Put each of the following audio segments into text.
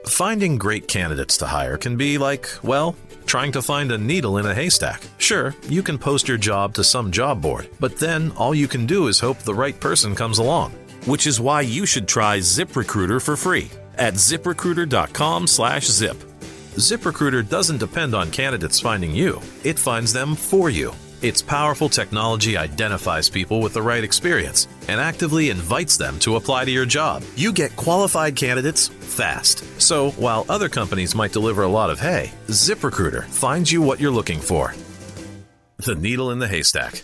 Finding great candidates to hire can be like, well, trying to find a needle in a haystack. Sure, you can post your job to some job board, but then all you can do is hope the right person comes along. Which is why you should try ZipRecruiter for free at ZipRecruiter.com/zip. ZipRecruiter doesn't depend on candidates finding you. It finds them for you. Its powerful technology identifies people with the right experience and actively invites them to apply to your job. You get qualified candidates fast. So while other companies might deliver a lot of hay, ZipRecruiter finds you what you're looking for. The needle in the haystack.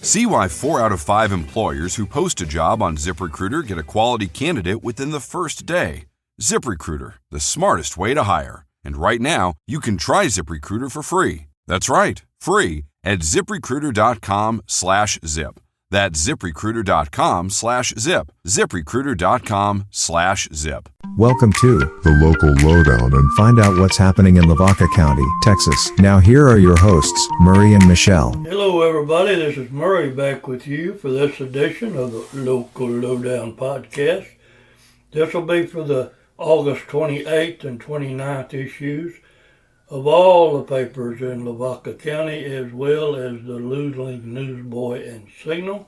See why 4 out of 5 employers who post a job on ZipRecruiter get a quality candidate within the first day. ZipRecruiter, the smartest way to hire. And right now, you can try ZipRecruiter for free. That's right, free at ZipRecruiter.com/zip. That's ZipRecruiter.com/zip. ZipRecruiter.com/zip. Welcome to the Local Lowdown and find out what's happening in Lavaca County, Texas. Now here are your hosts, Murray and Michelle. Hello everybody, this is Murray back with you for this edition of the Local Lowdown podcast. This will be for the August 28th and 29th issues of all the papers in Lavaca County, as well as the Losing Newsboy and Signal.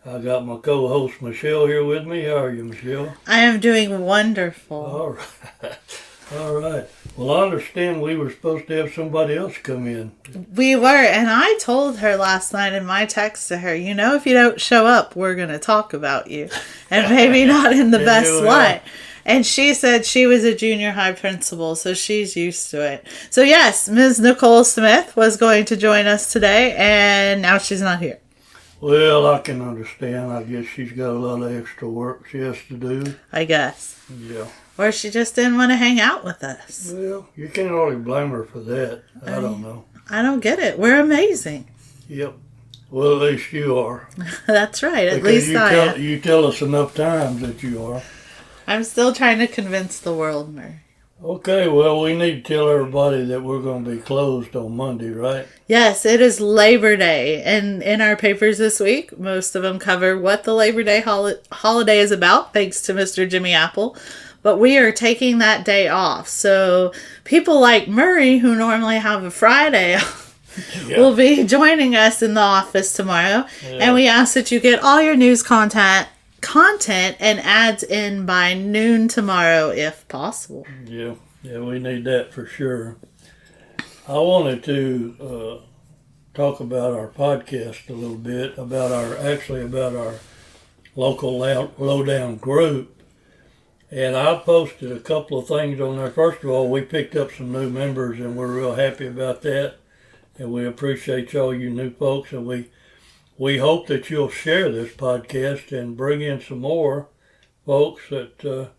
I got my co-host Michelle here with me. How are you, Michelle? I am doing wonderful. All right. All right. Well, I understand we were supposed to have somebody else come in. We were, and I told her last night in my text to her, if you don't show up, we're going to talk about you. And maybe not in the best light. And she said she was a junior high principal, so she's used to it. So yes, Ms. Nicole Smith was going to join us today, and now she's not here. Well, I can understand. I guess she's got a lot of extra work she has to do. I guess. Yeah. Or she just didn't want to hang out with us. Well, you can't really blame her for that. I don't know. I don't get it. We're amazing. Yep. Well, at least you are. That's right. At because least I am. You tell us enough times that you are. I'm still trying to convince the world, Murray. Okay, well, we need to tell everybody that we're going to be closed on Monday, right? Yes, it is Labor Day. And in our papers this week, most of them cover what the Labor Day holiday is about, thanks to Mr. Jimmy Apple. But we are taking that day off. So people like Murray, who normally have a Friday off, will be joining us in the office tomorrow. Yeah. And we ask that you get all your news content and ads in by noon tomorrow if possible. Yeah, we need that for sure. I wanted to talk about our podcast a little bit, about our Local Lowdown Group. And I posted a couple of things on there. First of all, we picked up some new members and we're real happy about that. And we appreciate all you new folks, and we hope that you'll share this podcast and bring in some more folks that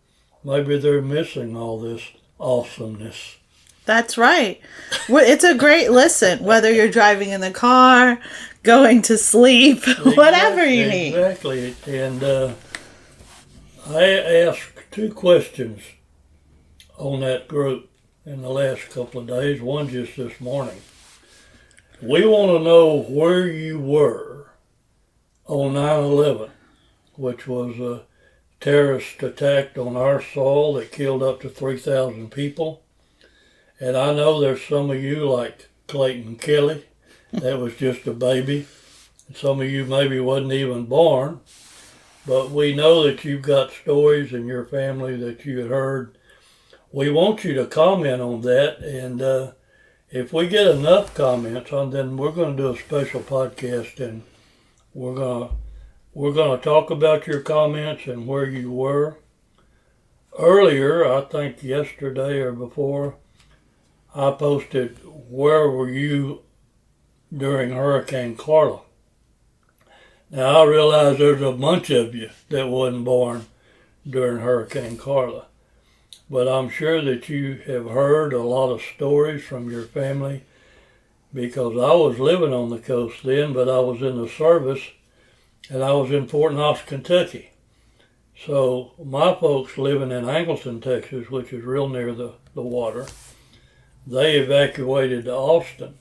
maybe they're missing all this awesomeness. That's right. It's a great listen, whether you're driving in the car, going to sleep, whatever you need. Exactly. And I asked 2 questions on that group in the last couple of days, one just this morning. We want to know where you were on 9/11, which was a terrorist attack on our soil that killed up to 3,000 people. And I know there's some of you like Clayton Kelly, that was just a baby. And some of you maybe wasn't even born. But we know that you've got stories in your family that you had heard. We want you to comment on that, and if we get enough comments on, then we're going to do a special podcast, and we're gonna talk about your comments and where you were. Earlier, I think yesterday or before, I posted, where were you during Hurricane Carla? Now, I realize there's a bunch of you that wasn't born during Hurricane Carla, but I'm sure that you have heard a lot of stories from your family, because I was living on the coast then, but I was in the service, and I was in Fort Knox, Kentucky. So my folks living in Angleton, Texas, which is real near the water, they evacuated to Austin.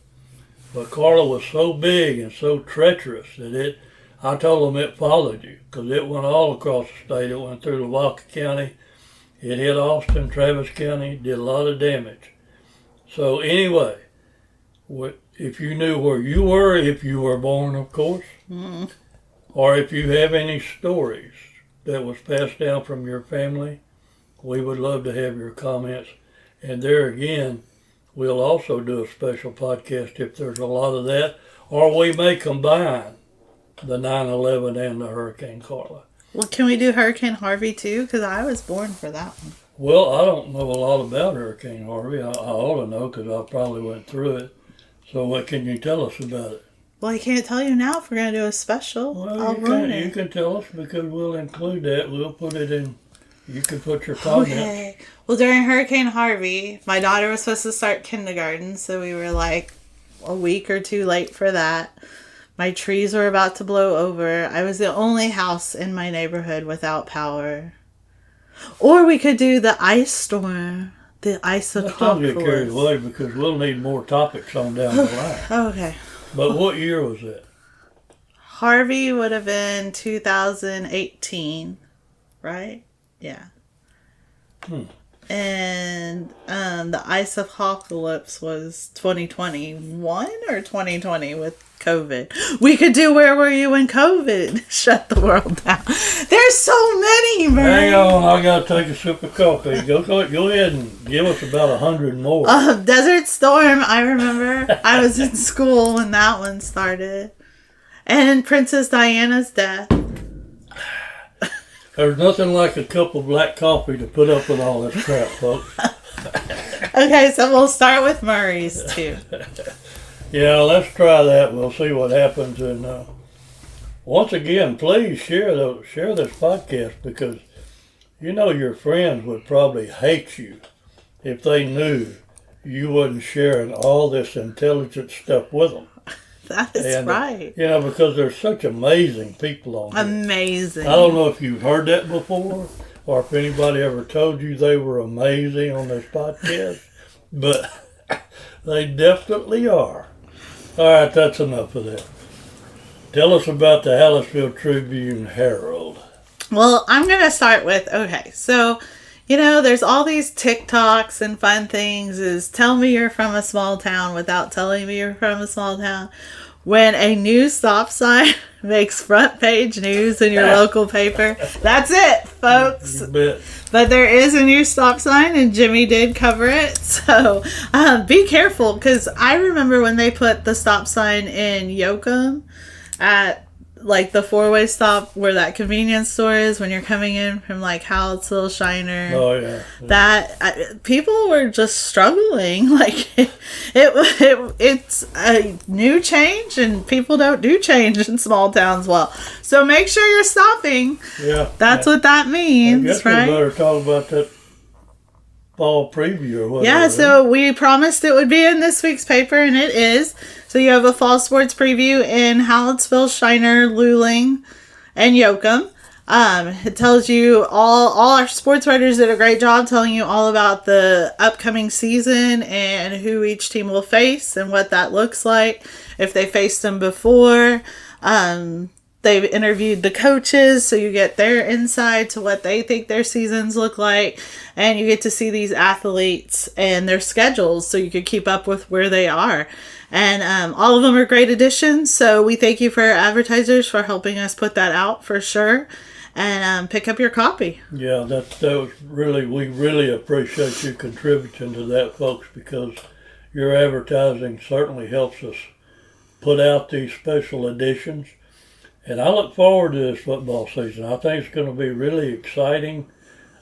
But Carla was so big and so treacherous that I told them it followed you, because it went all across the state. It went through Lavaca County. It hit Austin, Travis County, did a lot of damage. So anyway, if you knew where you were, if you were born, of course, or if you have any stories that was passed down from your family, we would love to have your comments. And there again, we'll also do a special podcast if there's a lot of that, or we may combine the 9/11 and the Hurricane Carla. Well, can we do Hurricane Harvey too? Because I was born for that one. Well, I don't know a lot about Hurricane Harvey. I ought to know because I probably went through it. So what can you tell us about it? Well, I can't tell you now if we're going to do a special. Well, you can tell us because we'll include that. We'll put it in. You can put your comments. Okay. Well, during Hurricane Harvey, my daughter was supposed to start kindergarten, so we were like a week or two late for that. My trees were about to blow over. I was the only house in my neighborhood without power. Or we could do the ice storm. The ice apocalypse. Don't get carried away because we'll need more topics on down the line. Okay. But what year was that? Harvey would have been 2018, right? Yeah. And the ice apocalypse was 2021 or 2020 with COVID. We could do Where Were You when COVID shut the world down. There's so many, man. Hang on, I gotta take a sip of coffee. Go ahead and give us about 100 more. Desert Storm, I remember. I was in school when that one started. And Princess Diana's death. There's nothing like a cup of black coffee to put up with all this crap, folks. Okay, so we'll start with Murray's too. Yeah, let's try that. We'll see what happens. And once again, please share this podcast because you know your friends would probably hate you if they knew you wasn't sharing all this intelligent stuff with them. That is right. You know, because there's such amazing people on here. Amazing. I don't know if you've heard that before or if anybody ever told you they were amazing on this podcast, but they definitely are. All right, that's enough of that. Tell us about the Hallettsville Tribune Herald. Well, I'm going to start with, okay, so, you know, there's all these TikToks and fun things is tell me you're from a small town without telling me you're from a small town. When a new stop sign makes front page news in your local paper, that's it, folks. You bet. But there is a new stop sign, and Jimmy did cover it. So be careful, because I remember when they put the stop sign in Yoakum at like the four-way stop where that convenience store is when you're coming in from like Hallettsville, Shiner. Oh yeah. That people were just struggling. Like it's a new change, and people don't do change in small towns well. So make sure you're stopping. Yeah. That's what that means, I guess right? we better talk about that fall preview or whatever. Yeah, so we promised it would be in this week's paper, and it is. So you have a fall sports preview in Hallettsville, Shiner, Luling, and Yoakum. It tells you all our sports writers did a great job telling you all about the upcoming season and who each team will face and what that looks like, if they faced them before. They've interviewed the coaches, so you get their insight to what they think their seasons look like, and you get to see these athletes and their schedules so you can keep up with where they are. And all of them are great additions, so we thank you for our advertisers for helping us put that out for sure. And pick up your copy. Yeah, that was really, we really appreciate you contributing to that, folks, because your advertising certainly helps us put out these special editions. And I look forward to this football season. I think it's going to be really exciting.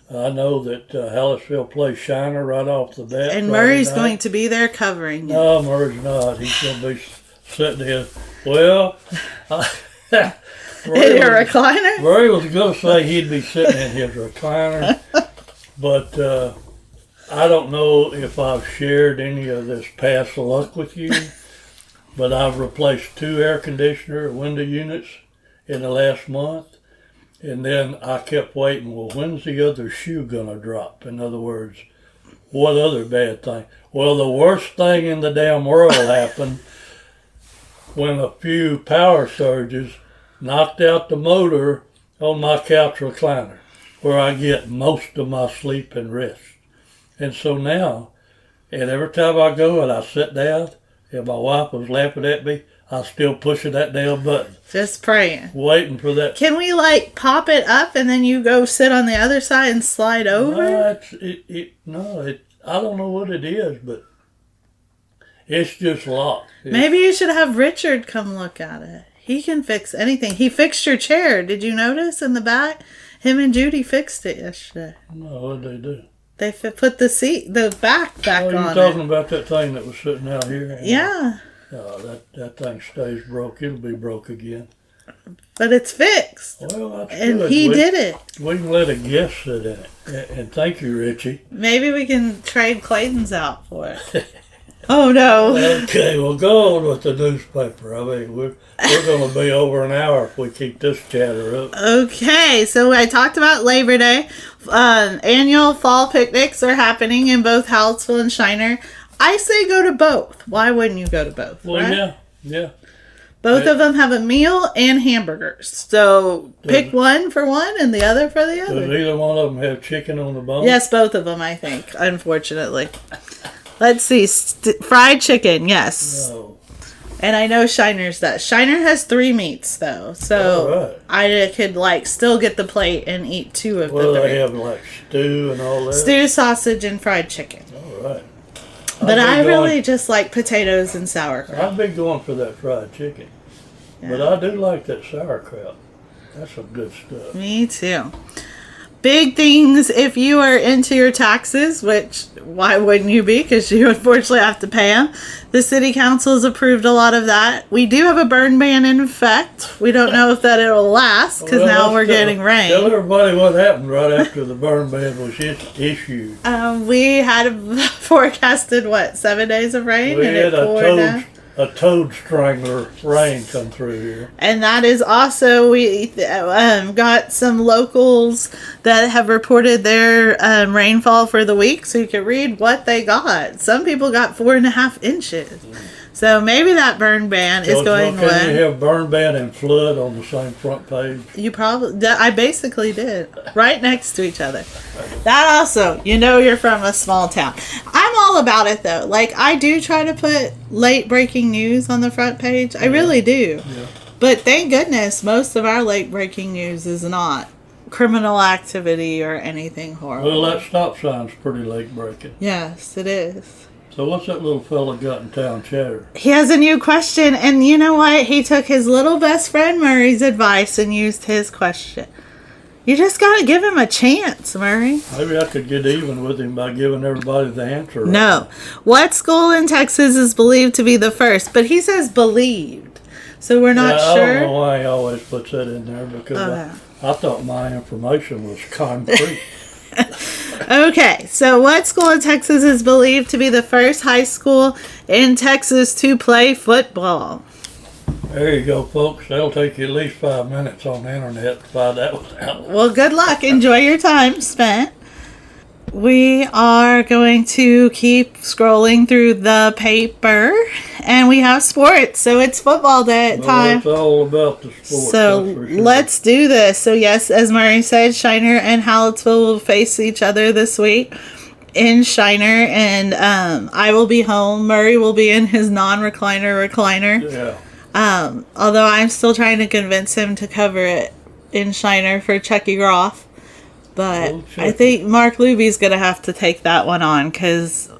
I know that Hallettsville plays Shiner right off the bat. And Murray's going to be there covering it. No, Murray's not. He's going to be sitting in. Well, in your recliner? Murray was going to say he'd be sitting in his recliner. But I don't know if I've shared any of this past luck with you. But I've replaced 2 air conditioner window units in the last month. And then I kept waiting, well, when's the other shoe going to drop? In other words, what other bad thing? Well, the worst thing in the damn world happened when a few power surges knocked out the motor on my couch recliner. where I get most of my sleep and rest. And so now, and every time I go and I sit down, and my wife was laughing at me, I'm still pushing that damn button. Just praying. Waiting for that. Can we, like, pop it up and then you go sit on the other side and slide over? No, I don't know what it is, but it's just locked. Maybe you should have Richard come look at it. He can fix anything. He fixed your chair. Did you notice in the back? Him and Judy fixed it yesterday. No, what did they do? They put the back on it. Oh, you're talking about that thing that was sitting out here? Yeah. Oh, that thing stays broke. It'll be broke again. But it's fixed. Well, that's and good. He did it. We can let a guest sit in it. And thank you, Richie. Maybe we can trade Clayton's out for it. Oh, no. Okay, well, go on with the newspaper. I mean, we're going to be over an hour if we keep this chatter up. Okay, so I talked about Labor Day. Annual fall picnics are happening in both Hallettsville and Shiner. I say go to both. Why wouldn't you go to both? Well, right? yeah. Both of them have a meal and hamburgers. So pick one for one and the other for the other. Does either one of them have chicken on the bone? Yes, both of them, I think, unfortunately. Let's see. Fried chicken, yes. No. And I know Shiner's does. Shiner has 3 meats, though. So I could, like, still get the plate and eat 2 of the 3. Well, they have, like, stew and all that? Stew, sausage, and fried chicken. All right. But I really just like potatoes and sauerkraut. I've been going for that fried chicken. Yeah. But I do like that sauerkraut. That's some good stuff. Me too. Big things if you are into your taxes, which why wouldn't you be? Because you unfortunately have to pay them. The city council has approved a lot of that. We do have a burn ban in effect. We don't know if that it'll last because now we're getting rain. Tell everybody what happened right after the burn ban was issued. We had forecasted 7 days of rain, We and had it poured down. A toad strangler rain come through here. And that is also, we got some locals that have reported their rainfall for the week, so you can read what they got. Some people got 4.5 inches. So maybe that burn ban is going away. Can you have burn ban and flood on the same front page? You probably, I basically did. Right next to each other. That also, you're from a small town. I'm all about it though. Like, I do try to put late breaking news on the front page. I really do. Yeah. But thank goodness most of our late breaking news is not criminal activity or anything horrible. Well, that stop sign's pretty late breaking. Yes, it is. So what's that little fella got in town chatter? He has a new question, and you know what? He took his little best friend Murray's advice and used his question. You just got to give him a chance, Murray. Maybe I could get even with him by giving everybody the answer. No. What school in Texas is believed to be the first? But he says believed. So we're not sure. I don't know why he always puts that in there because I thought my information was concrete. Okay, so what school in Texas is believed to be the first high school in Texas to play football? There you go, folks. That'll take you at least 5 minutes on the internet to find that one out. Well, good luck. Enjoy your time spent. We are going to keep scrolling through the paper, and we have sports, so it's football day time. It's all about the sports. So let's do this. So yes, as Murray said, Shiner and Hallettsville will face each other this week in Shiner, and I will be home. Murray will be in his recliner. Yeah. Although I'm still trying to convince him to cover it in Shiner for Chucky Groff. But I think Mark Luby's going to have to take that one on because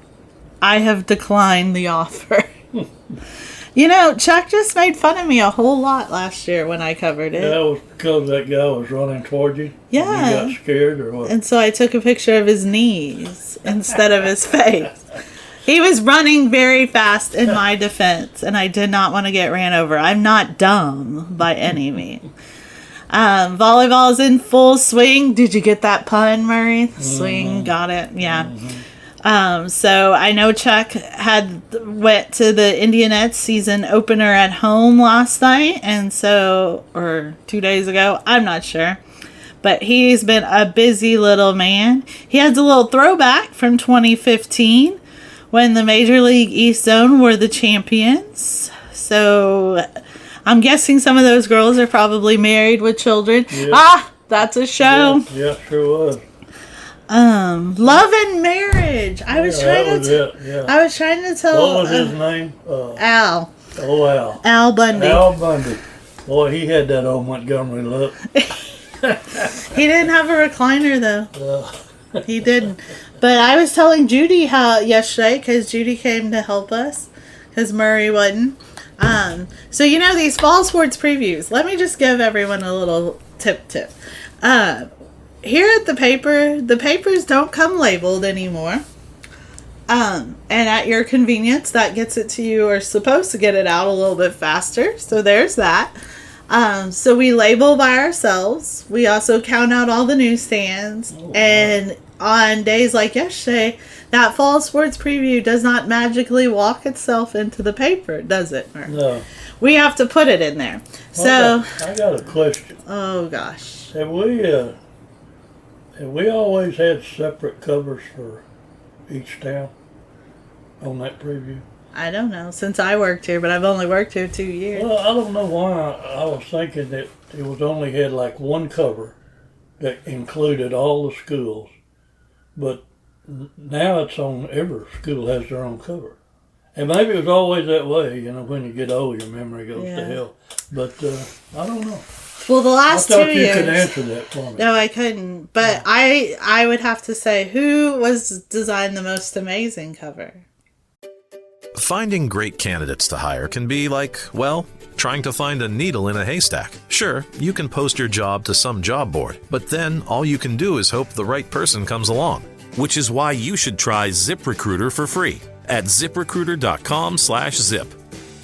I have declined the offer. Chuck just made fun of me a whole lot last year when I covered it. Yeah, that was because that guy was running toward you? Yeah. You got scared or what? And so I took a picture of his knees instead of his face. He was running very fast in my defense, and I did not want to get ran over. I'm not dumb by any means. Volleyball is in full swing. Did you get that pun, Murray? Swing, got it. Yeah. So I know Chuck went to the Indianettes season opener at home last night, or 2 days ago. I'm not sure. But he's been a busy little man. He has a little throwback from 2015 when the Major League East Zone were the champions. So I'm guessing some of those girls are probably married with children. Yep. That's a show. Yeah, sure was. Love and Marriage. I was trying to tell. What was his name? Al. Oh, Al. Al Bundy. Al Bundy. Boy, he had that old Montgomery look. He didn't have a recliner though. He didn't. But I was telling Judy how yesterday, because Judy came to help us, because Murray wouldn't. So these fall sports previews. Let me just give everyone a little tip. Here at the papers don't come labeled anymore. And at your convenience, that gets it to you, or supposed to get it out a little bit faster. So there's that. So we label by ourselves. We also count out all the newsstands. Oh, wow. And on days like yesterday, that fall sports preview does not magically walk itself into the paper, does it, Mark? No. We have to put it in there. So I got a question. Oh gosh. Have we always had separate covers for each town on that preview? I don't know, since I worked here, but I've only worked here 2 years. Well, I don't know why I was thinking that it was only had like one cover that included all the schools, but now it's on every school has their own cover. And maybe it was always that way, when you get old, your memory goes to hell. But I don't know. Well, the last 2 years. I thought you could answer that for me. No, I couldn't. But I would have to say, who was designed the most amazing cover? Finding great candidates to hire can be like, trying to find a needle in a haystack. Sure, you can post your job to some job board, but then all you can do is hope the right person comes along. Which is why you should try ZipRecruiter for free at ZipRecruiter.com/zip.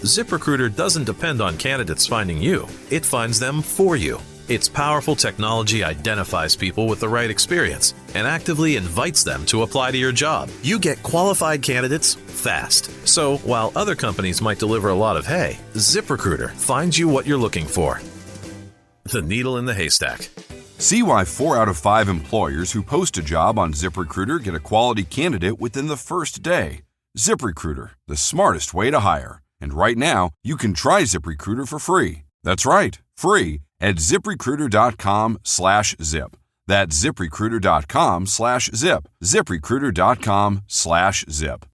ZipRecruiter doesn't depend on candidates finding you. It finds them for you. Its powerful technology identifies people with the right experience and actively invites them to apply to your job. You get qualified candidates fast. So while other companies might deliver a lot of hay, ZipRecruiter finds you what you're looking for. The needle in the haystack. See why 4 out of 5 employers who post a job on ZipRecruiter get a quality candidate within the first day. ZipRecruiter, the smartest way to hire. And right now, you can try ZipRecruiter for free. That's right, free at ZipRecruiter.com/zip. That's ZipRecruiter.com/zip. ZipRecruiter.com/zip.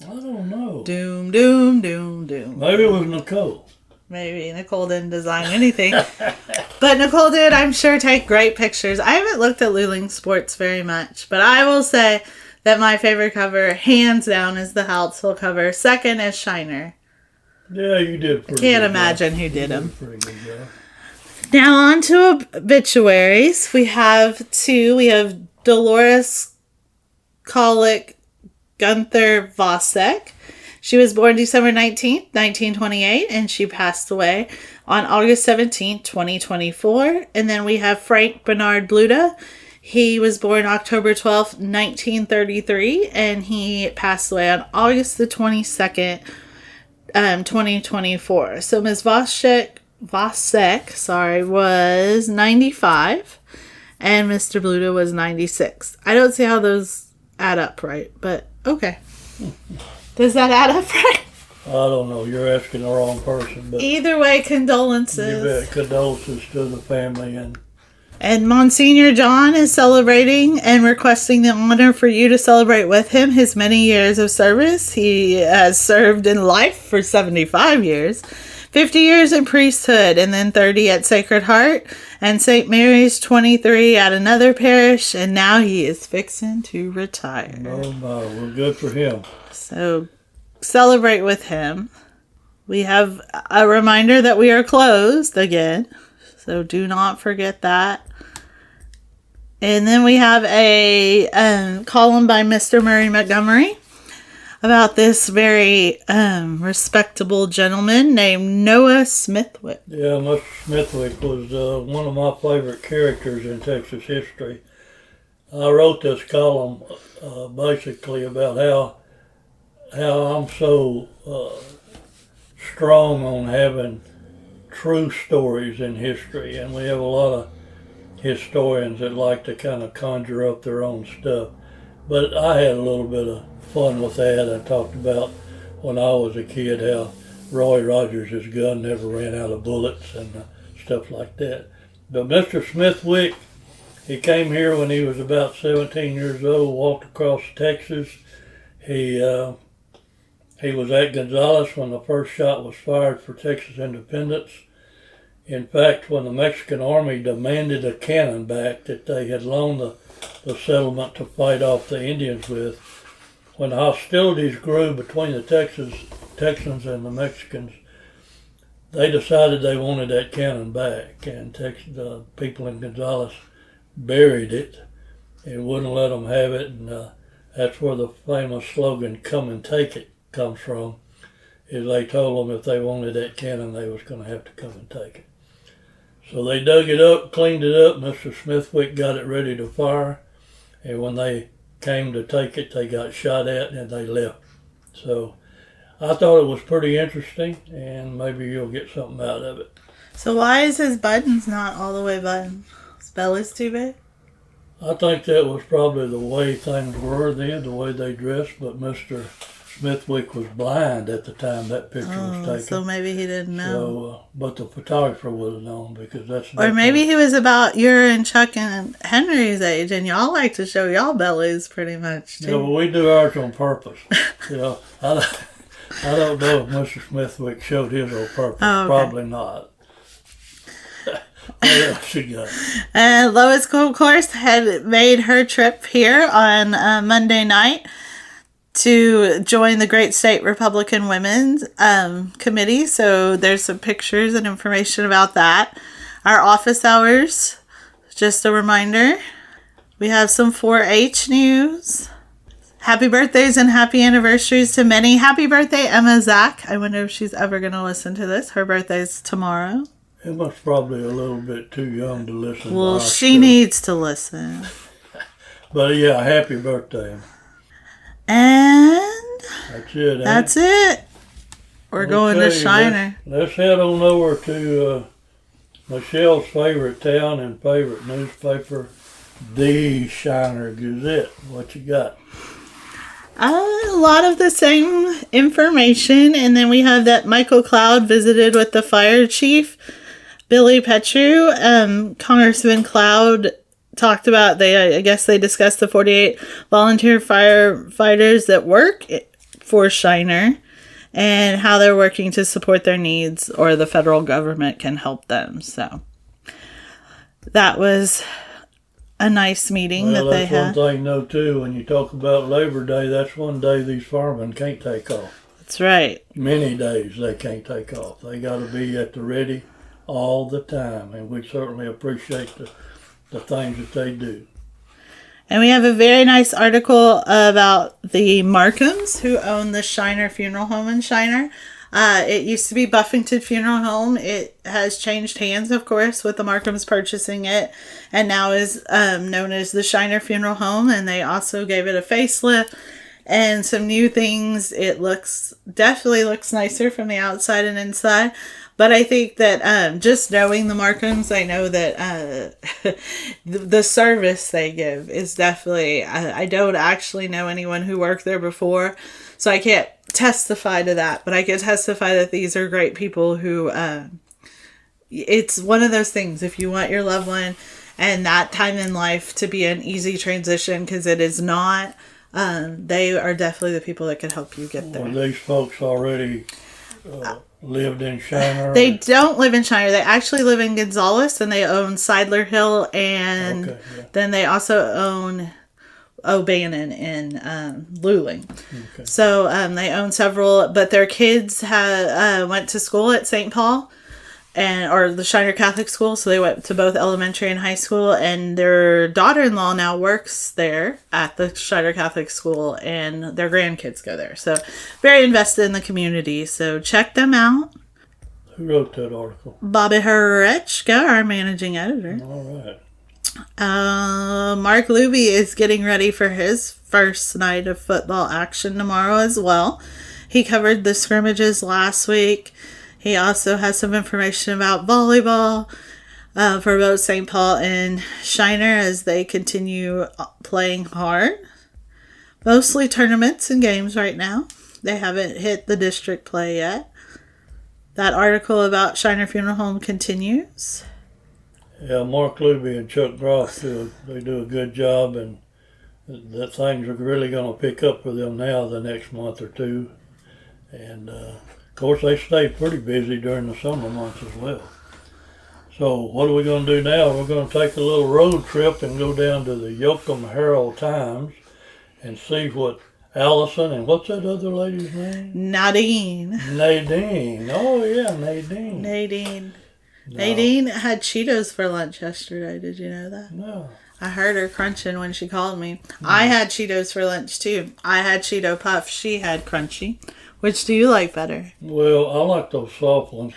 I don't know. Doom, doom, doom, doom. Maybe it was Nicole. Maybe Nicole didn't design anything. But Nicole did, I'm sure, take great pictures. I haven't looked at Luling Sports very much, but I will say that my favorite cover, hands down, is the Haltzel cover. Second is Shiner. Yeah, you did pretty Can't good imagine job. who did them. Pretty good job. Now on to obituaries. We have two. We have Dolores Kolick Gunther Vosek. She was born December 19th, 1928, and she passed away on August 17th, 2024. And then we have Frank Bernard Bluda. He was born October 12th, 1933, and he passed away on August the 22nd, 2024. So Ms. Vosek, was 95, and Mr. Bluda was 96. I don't see how those add up right, but okay. Does that add up right? I don't know. You're asking the wrong person. But either way, condolences. You bet. Condolences to the family. And Monsignor John is celebrating and requesting the honor for you to celebrate with him his many years of service. He has served in life for 75 years, 50 years in priesthood, and then 30 at Sacred Heart and St. Mary's, 23 at another parish, and now he is fixing to retire. Oh my, well, good for him. So celebrate with him. We have a reminder that we are closed again, so do not forget that. And then we have a column by Mr. Murray Montgomery about this very respectable gentleman named Noah Smithwick. Yeah, Mr. Smithwick was one of my favorite characters in Texas history. I wrote this column basically about how I'm so strong on having true stories in history, and we have a lot of historians that like to kind of conjure up their own stuff. But I had a little bit of fun with that. I talked about when I was a kid how Roy Rogers' gun never ran out of bullets and stuff like that. But Mr. Smithwick He came here when he was about 17 years old, walked across Texas. He was at Gonzales when the first shot was fired for Texas independence. In fact, when the Mexican army demanded a cannon back that they had loaned the settlement to fight off the Indians with, when hostilities grew between the Texans and the Mexicans, they decided they wanted that cannon back, and the people in Gonzales buried it and wouldn't let them have it, and that's where the famous slogan, "Come and take it," comes from, is they told them if they wanted that cannon, they was going to have to come and take it. So they dug it up, cleaned it up, Mr. Smithwick got it ready to fire, and when they came to take it, they got shot at and they left. So I thought it was pretty interesting, and maybe you'll get something out of it. So why is his buttons not all the way buttoned? His belly's too big? I think that was probably the way things were then, the way they dressed, but Mr. Smithwick was blind at the time that picture was taken. So maybe he didn't know. So, but the photographer would have known, because that's... Or maybe he was about your and Chuck and Henry's age, and y'all like to show y'all bellies pretty much, too. Yeah, well, we do ours on purpose. I don't know if Mr. Smithwick showed his on purpose. Oh, okay. Probably not. What else she got? Lois, of course, had made her trip here on Monday night to join the Great State Republican Women's Committee. So there's some pictures and information about that. Our office hours, just a reminder. We have some 4-H news. Happy birthdays and happy anniversaries to many. Happy birthday, Emma Zach. I wonder if she's ever going to listen to this. Her birthday's tomorrow. Emma's probably a little bit too young to listen. Well, she needs to listen. But yeah, happy birthday. And that's it. That's it. We're going to Shiner. Let's head on over to Michelle's favorite town and favorite newspaper, the Shiner Gazette. What you got? A lot of the same information, and then we have that Michael Cloud visited with the fire chief, Billy Petru. Congressman Cloud talked about, I guess they discussed the 48 volunteer firefighters that work for Shiner and how they're working to support their needs, or the federal government can help them. So that was a nice meeting that they had. That's one thing, though, too. When you talk about Labor Day, that's one day these firemen can't take off. That's right. Many days they can't take off. They got to be at the ready all the time, and we certainly appreciate the things that they do. And we have a very nice article about the Markhams, who own the Shiner Funeral Home in Shiner. It used to be Buffington Funeral Home. It has changed hands, of course, with the Markhams purchasing it, and now is known as the Shiner Funeral Home. And they also gave it a facelift and some new things. It definitely looks nicer from the outside and inside. But I think that just knowing the Markhams, I know that the service they give is definitely... I don't actually know anyone who worked there before, so I can't testify to that. But I can testify that these are great people who... it's one of those things, if you want your loved one and that time in life to be an easy transition, because it is not, they are definitely the people that can help you get there. Well, these folks already... lived in Shiner? They don't live in Shiner. They actually live in Gonzales, and they own Seidler Hill, and then they also own O'Bannon in Luling. Okay. So they own several, but their kids went to school at St. Paul, or the Shiner Catholic School, so they went to both elementary and high school, and their daughter-in-law now works there at the Shiner Catholic School, and their grandkids go there. So very invested in the community, so check them out. Who wrote that article? Bobby Herechka, our managing editor. All right. Mark Luby is getting ready for his first night of football action tomorrow as well. He covered the scrimmages last week. He also has some information about volleyball for both St. Paul and Shiner as they continue playing hard. Mostly tournaments and games right now. They haven't hit the district play yet. That article about Shiner Funeral Home continues. Yeah, Mark Luby and Chuck Groff do a good job, and that things are really going to pick up for them now the next month or two. And of course, they stay pretty busy during the summer months as well. So what are we going to do now? We're going to take a little road trip and go down to the Yoakum Herald Times and see what Allison and what's that other lady's name? Nadine. Oh yeah, Nadine. No. Nadine had Cheetos for lunch yesterday. Did you know that? No. I heard her crunching when she called me. I had Cheetos for lunch too. I had Cheeto Puff. She had Crunchy. Which do you like better? Well, I like those soft ones.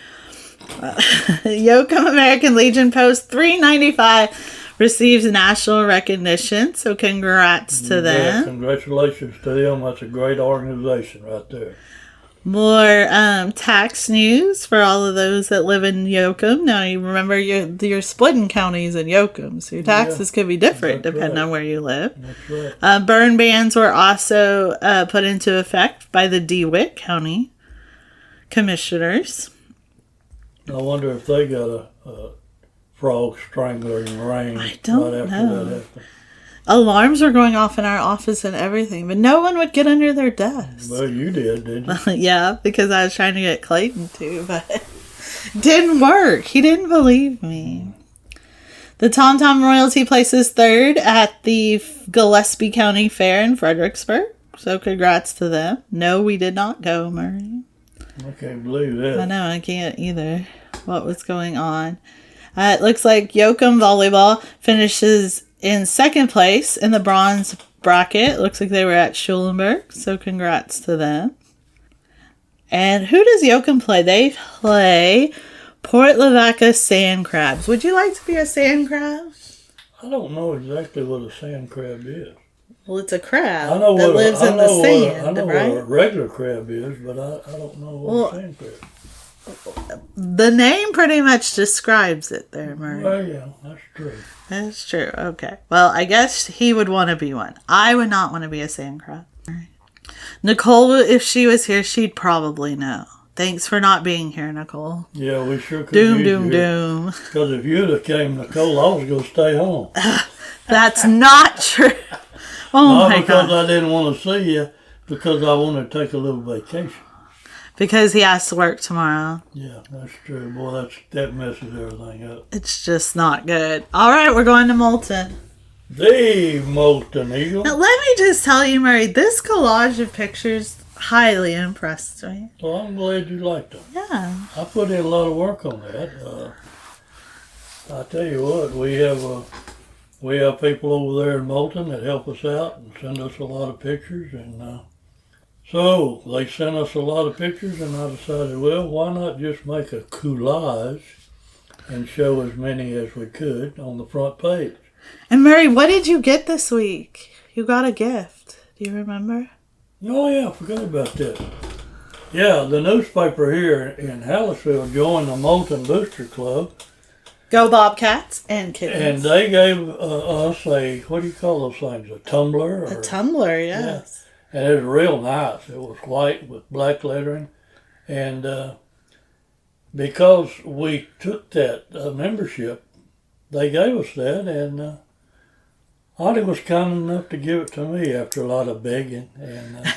Yoakum American Legion Post 395 receives national recognition. So congrats to them. Yeah, congratulations to them. That's a great organization right there. More tax news for all of those that live in Yoakum. Now, you remember you're splitting counties in Yoakum, so your taxes could be different depending on where you live. That's right. Burn bans were also put into effect by the DeWitt County Commissioners. I wonder if they got a frog strangler in rain I don't right after know. that happened. Alarms were going off in our office and everything, but no one would get under their desk. Well, you did, didn't you? Yeah, because I was trying to get Clayton to, but it didn't work. He didn't believe me. The Tom Tom Royalty places third at the Gillespie County Fair in Fredericksburg. So congrats to them. No, we did not go, Murray. I can't believe that. I know, I can't either. What was going on? It looks like Yoakum Volleyball finishes in second place in the bronze bracket. Looks like they were at Schulenburg, so congrats to them. And who does Yoakum play? They play Port Lavaca Sand Crabs. Would you like to be a sand crab? I don't know exactly what a sand crab is. Well, it's a crab I know that lives in the sand, I know right? what a regular crab is, but I don't know what a sand crab is. The name pretty much describes it there, Murray. Well, yeah, that's true. That's true. Okay. Well, I guess he would want to be one. I would not want to be a sand crab. Nicole, if she was here, she'd probably know. Thanks for not being here, Nicole. Yeah, we sure could. Doom. Because if you'd have came, Nicole, I was going to stay home. That's not true. Oh, Not my because God. I didn't want to see you, because I wanted to take a little vacation. Because he has to work tomorrow. Yeah, that's true. Boy, that messes everything up. It's just not good. All right, we're going to Moulton. The Moulton Eagle. Now, let me just tell you, Murray, this collage of pictures highly impressed me. Well, I'm glad you liked them. Yeah. I put in a lot of work on that. I tell you what, we have people over there in Moulton that help us out and send us a lot of pictures, and so they sent us a lot of pictures, and I decided, well, why not just make a collage and show as many as we could on the front page. And Murray, what did you get this week? You got a gift. Do you remember? Oh yeah, I forgot about that. Yeah, the newspaper here in Hallisville joined the Moulton Booster Club. Go Bobcats and Kittens. And they gave us a, what do you call those things, a tumbler? A tumbler, yes. Yeah. And it was real nice. It was white with black lettering. And because we took that membership, they gave us that. And Audie was kind enough to give it to me after a lot of begging. And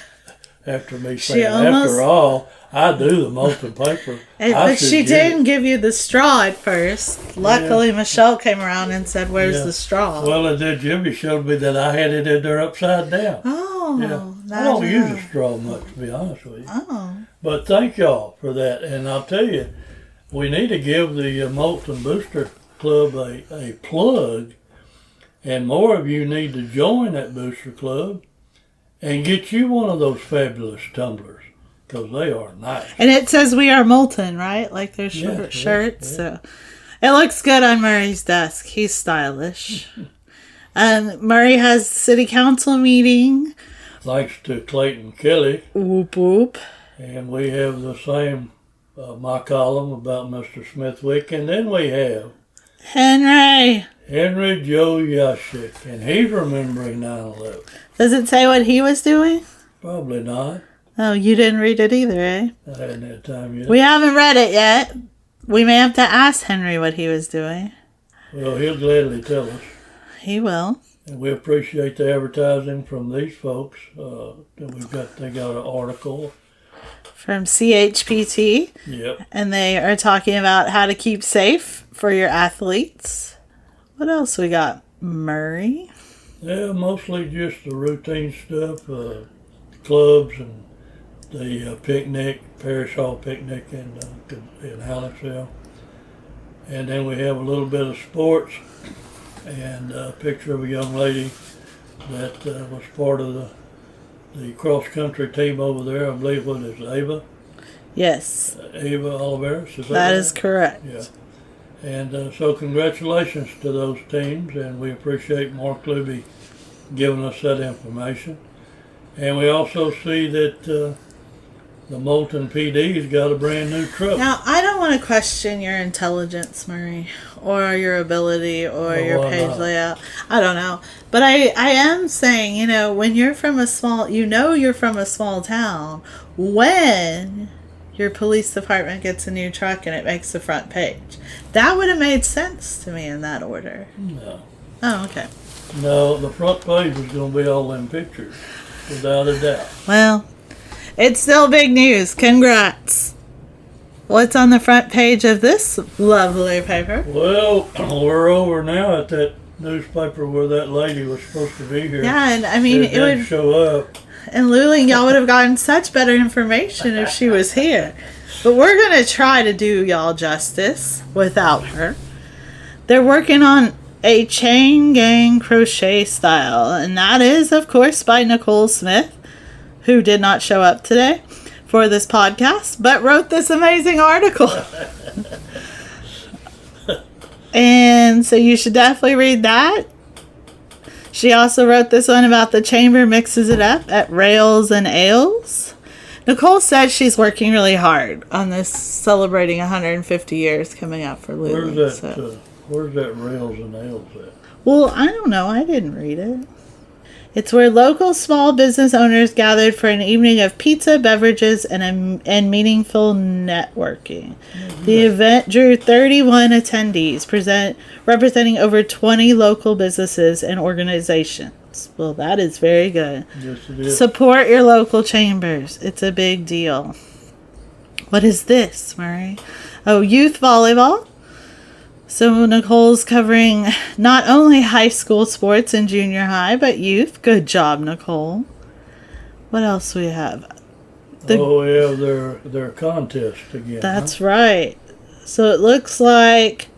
after me saying, after all, I do the Moulton paper. But she didn't give you the straw at first. Luckily, Michelle came around and said, where's the straw? Well, and then Jimmy showed me that I had it in there upside down. Oh. Yeah. I don't use a straw much, to be honest with you. Oh. But thank y'all for that. And I'll tell you, we need to give the Moulton Booster Club a plug. And more of you need to join that Booster Club and get you one of those fabulous tumblers, because they are nice. And it says we are Moulton, right? Like their shirts. Yeah. So it looks good on Murray's desk. He's stylish. And Murray has city council meeting. Thanks to Clayton Kelly. Whoop whoop. And we have the same, my column about Mr. Smithwick. And then we have Henry Joe Yashik, and he's remembering 9/11. Does it say what he was doing? Probably not. Oh, you didn't read it either, eh? I hadn't had time yet. We haven't read it yet. We may have to ask Henry what he was doing. Well, he'll gladly tell us. He will. And we appreciate the advertising from these folks. They got an article. From CHPT. Yep. And they are talking about how to keep safe for your athletes. What else we got? Murray? Yeah, mostly just the routine stuff. Clubs and the picnic, Parish Hall picnic in Hallettsville. And then we have a little bit of sports and a picture of a young lady that was part of the cross-country team over there. I believe what is Ava? Yes. Ava Oliveris, is that That right? is correct. Yeah. And so congratulations to those teams, and we appreciate Mark Luby giving us that information. And we also see that the Moulton PD's got a brand new truck. Now, I don't want to question your intelligence, Murray, or your ability, or your page layout. I don't know. But I am saying, when you're from a small, you're from a small town, when your police department gets a new truck and it makes the front page. That would have made sense to me in that order. No. Oh, okay. No, the front page is going to be all them pictures, without a doubt. Well, it's still big news. Congrats. What's on the front page of this lovely paper? Well, we're over now at that newspaper where that lady was supposed to be here. Yeah, and I mean, it would show up. And Luling, y'all would have gotten such better information if she was here. But we're going to try to do y'all justice without her. They're working on a chain gang crochet style, and that is, of course, by Nicole Smith, who did not show up today for this podcast, but wrote this amazing article. And so you should definitely read that. She also wrote this one about the chamber mixes it up at Rails and Ales. Nicole said she's working really hard on this, celebrating 150 years coming up for Lulu. Where's that Rails and Ales at? Well, I don't know. I didn't read it. It's where local small business owners gathered for an evening of pizza, beverages, and meaningful networking. The event drew 31 attendees, representing over 20 local businesses and organizations. Well, that is very good. Yes, it is. Support your local chambers. It's a big deal. What is this, Murray? Oh, youth volleyball. So Nicole's covering not only high school sports and junior high, but youth. Good job, Nicole. What else we have? We have their contest again. That's right. So it looks like,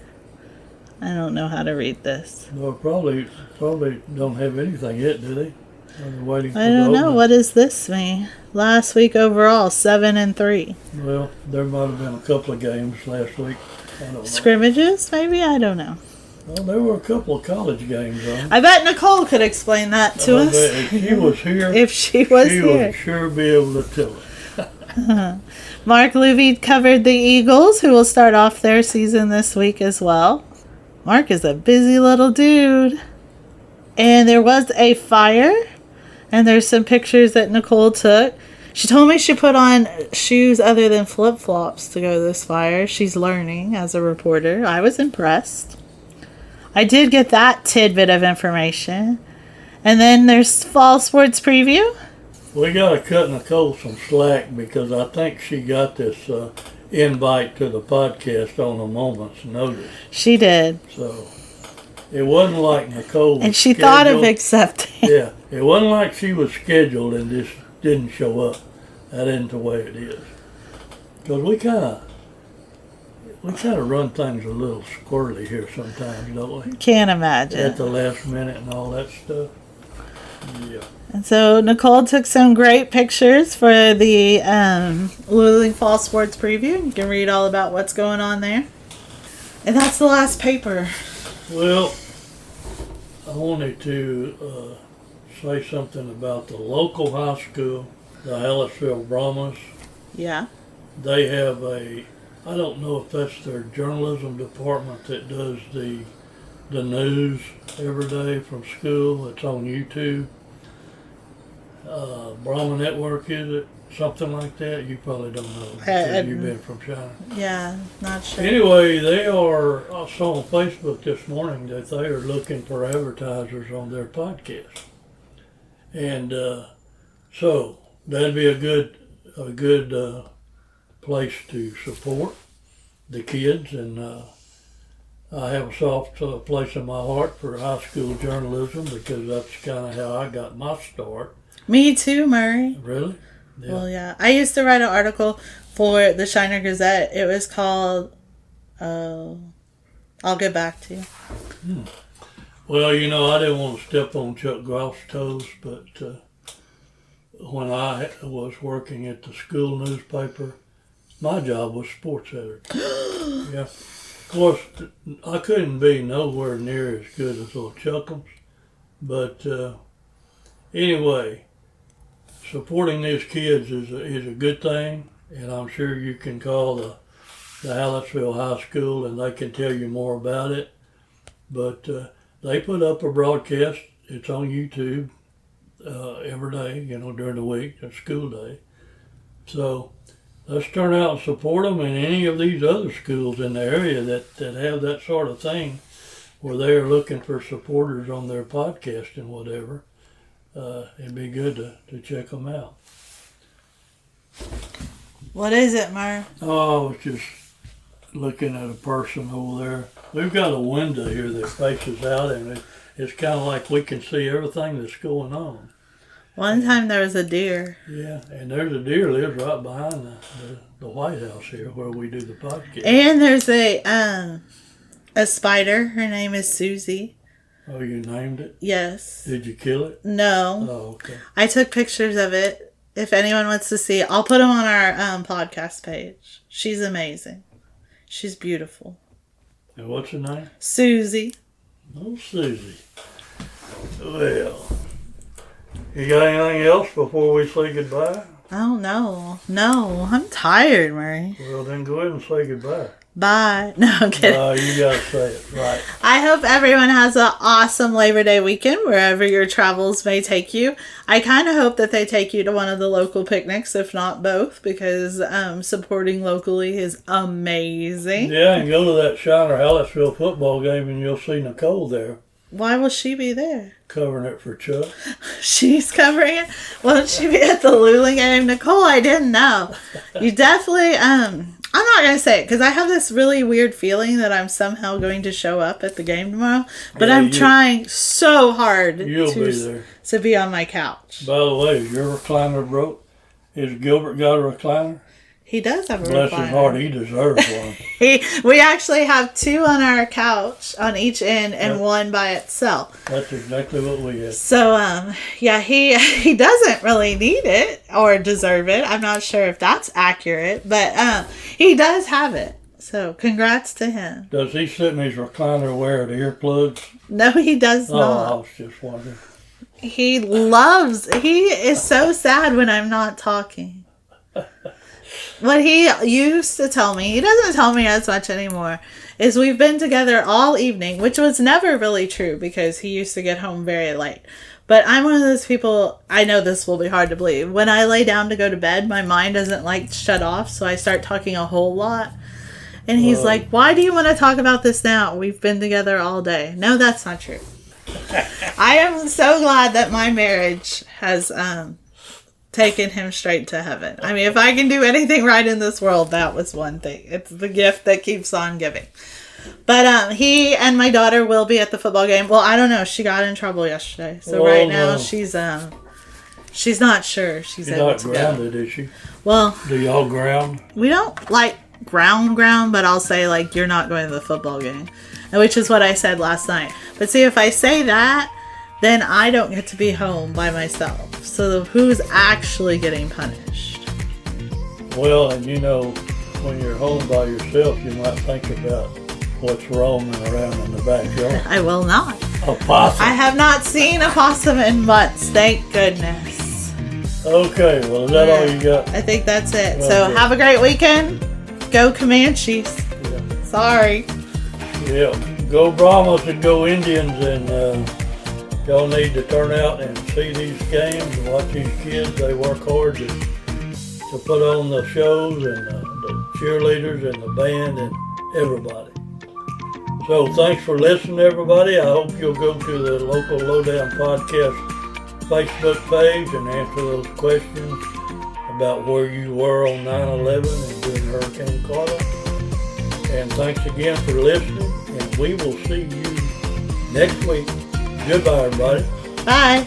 I don't know how to read this. Well, probably don't have anything yet, do they? They're waiting for I don't know. What does this mean? Last week overall, 7-3. Well, there might have been a couple of games last week. I don't know. Scrimmages, maybe? I don't know. Well, there were a couple of college games on. I bet Nicole could explain that to us. If she was here, she would sure be able to tell us. Mark Luby covered the Eagles, who will start off their season this week as well. Mark is a busy little dude. And there was a fire, and there's some pictures that Nicole took. She told me she put on shoes other than flip-flops to go to this fire. She's learning as a reporter. I was impressed. I did get that tidbit of information. And then there's fall sports preview. We got to cut Nicole some slack because I think she got this invite to the podcast on a moment's notice. She did. So it wasn't like Nicole was And she scheduled. thought of accepting. Yeah, it wasn't like she was scheduled and just didn't show up. That isn't the way it is. Because we kind of run things a little squirrely here sometimes, don't we? Can't imagine. At the last minute and all that stuff. Yeah. And so Nicole took some great pictures for the Luling Fall Sports Preview. You can read all about what's going on there. And that's the last paper. Well, I wanted to say something about the local high school, the Hallettsville Brahmas. Yeah. They have I don't know if that's their journalism department that does the news every day from school. It's on YouTube. Brahma Network, is it? Something like that? You probably don't know because you've been from China. Yeah, not sure. Anyway, they are, I saw on Facebook this morning that they are looking for advertisers on their podcast. And so that'd be a good place to support the kids. And I have a soft place in my heart for high school journalism because that's kind of how I got my start. Me too, Murray. Really? Yeah. Well, yeah. I used to write an article for the Shiner Gazette. It was called, I'll get back to you. Well, you know, I didn't want to step on Chuck Groff's toes, but when I was working at the school newspaper, my job was sports editor. Yeah. Of course, I couldn't be nowhere near as good as little Chuckums, but anyway, supporting these kids is a good thing, and I'm sure you can call the Hallettsville High School and they can tell you more about it. But they put up a broadcast. It's on YouTube every day, you know, during the week, it's school day. So let's turn out and support them and any of these other schools in the area that have that sort of thing where they're looking for supporters on their podcast and whatever. It'd be good to check them out. What is it, Murray? Oh, I was just looking at a person over there. We've got a window here that faces out, and it's kind of like we can see everything that's going on. One time there was a deer. Yeah, and there's a deer lives right behind the White House here where we do the podcast. And there's a spider. Her name is Susie. Oh, you named it? Yes. Did you kill it? No. Oh, okay. I took pictures of it. If anyone wants to see it, I'll put them on our podcast page. She's amazing. She's beautiful. And what's her name? Susie. Oh, Susie. Well, you got anything else before we say goodbye? Oh, no. No, I'm tired, Murray. Well, then go ahead and say goodbye. Bye. No, I'm kidding. You got to say it right. I hope everyone has an awesome Labor Day weekend wherever your travels may take you. I kind of hope that they take you to one of the local picnics, if not both, because supporting locally is amazing. Yeah, and go to that Shiner Hallettsville football game and you'll see Nicole there. Why will she be there? Covering it for Chuck. She's covering it? Won't she be at the Lula game? Nicole, I didn't know. You definitely, I'm not going to say it because I have this really weird feeling that I'm somehow going to show up at the game tomorrow. But I'm trying so hard to be on my couch. By the way, is your recliner broke? Has Gilbert got a recliner? He does have a Bless recliner. his heart, he deserves one. We actually have two on our couch on each end and one by itself. That's exactly what we had. So, yeah, he doesn't really need it or deserve it. I'm not sure if that's accurate, but he does have it. So, congrats to him. Does he sit in his recliner wearing earplugs? No, he does not. Oh, I was just wondering. He is so sad when I'm not talking. What he used to tell me, he doesn't tell me as much anymore, is we've been together all evening, which was never really true because he used to get home very late. But I'm one of those people, I know this will be hard to believe. When I lay down to go to bed, my mind doesn't like shut off, so I start talking a whole lot. And he's like, why do you want to talk about this now? We've been together all day. No, that's not true. I am so glad that my marriage has taken him straight to heaven. I mean, if I can do anything right in this world, that was one thing. It's the gift that keeps on giving. But he and my daughter will be at the football game. Well, I don't know. She got in trouble yesterday. So right now she's not sure she's able not to grounded, go. Is she? Well, do y'all ground? We don't like ground, but I'll say like you're not going to the football game, which is what I said last night. But see, if I say that, then I don't get to be home by myself. So who's actually getting punished? Well, and you know, when you're home by yourself, you might think about what's roaming around in the backyard. I will not. A possum. I have not seen a possum in months, thank goodness. Okay, well, is that all you got? I think that's it. Well, so good. Have a great weekend. Go Comanches. Yeah. Sorry. Yeah, go Brahmas and go Indians, and Y'all need to turn out and see these games and watch these kids. They work hard to put on the shows, and the cheerleaders and the band and everybody. So thanks for listening, everybody. I hope you'll go to the Local Lowdown Podcast Facebook page and answer those questions about where you were on 9/11 and during Hurricane Carla. And thanks again for listening, and we will see you next week. Goodbye, everybody. Bye.